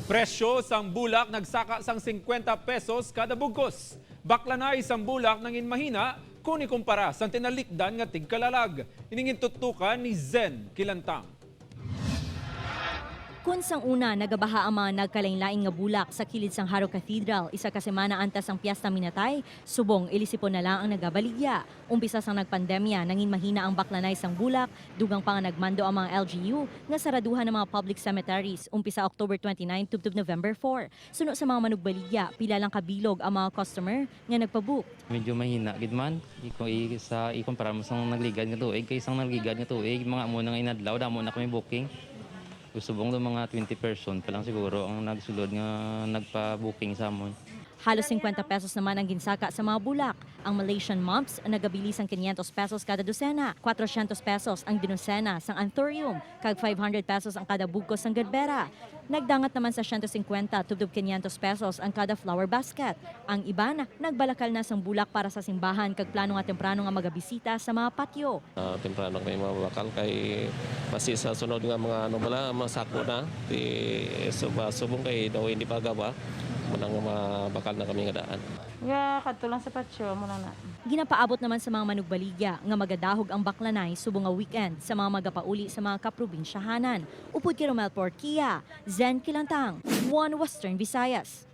Presyo sang bulak nagsaka sang 50 pesos kada bugkos. Baklanay sang bulak nangin mahina kung ikumpara sa tinalikdan nga tigkalalag. Iningin tutukan ni Zen Kilantang. Kun sang una, nagabaha ang mga nagkalain-lain nga bulak sa kilid sang Haro Cathedral, isa ka semana antas ang piyesta minatay, subong ilisipon na lang ang nagabaligya. Umpisa sang nagpandemya, nangin mahina ang baklanay sang bulak, dugang pa nga nagmando ang mga LGU nga saraduhan ng mga public cemeteries, umpisa October 29 tubtob November 4. Suno sa mga manugbaligya, pila lang kabilog ang mga customer nga nagpabook. Medyo mahina gid man sa ikumpara mo sang nagligad nga tuig kay sang nagligad nga tuig mga amo nang inadlaw damo na kami booking. Subong do mga 20 person pa lang siguro ang nagsulod nga nagpa-booking sa amon. Halos 50 pesos naman ang ginsaka sa mga bulak. Ang Malaysian mumps nagabili sang 500 pesos kada dosena, 400 pesos ang dinosena sang anthurium, kag 500 pesos ang kada bugkos sang gadbera. Nagdangat naman sa 150 tubdob 500 pesos ang kada flower basket. Ang iban, nagbalakal na sang bulak para sa simbahan kag plano nga temprano nga magabisita sa mga patio. Temprano kami mabakal kay basi sa sunod nga mga bala masako na di subong kay daw hindi pa gawa manang mabakal na kami nga daan. Nga kadto lang sa patio mo na. Ginapaabot naman sa mga manugbaligya nga magadahog ang baklanay subong nga weekend sa mga magapauli sa mga kaprobinsyahanan. Upod kay Romel Porquia, Zen Kilantang, One Western Visayas.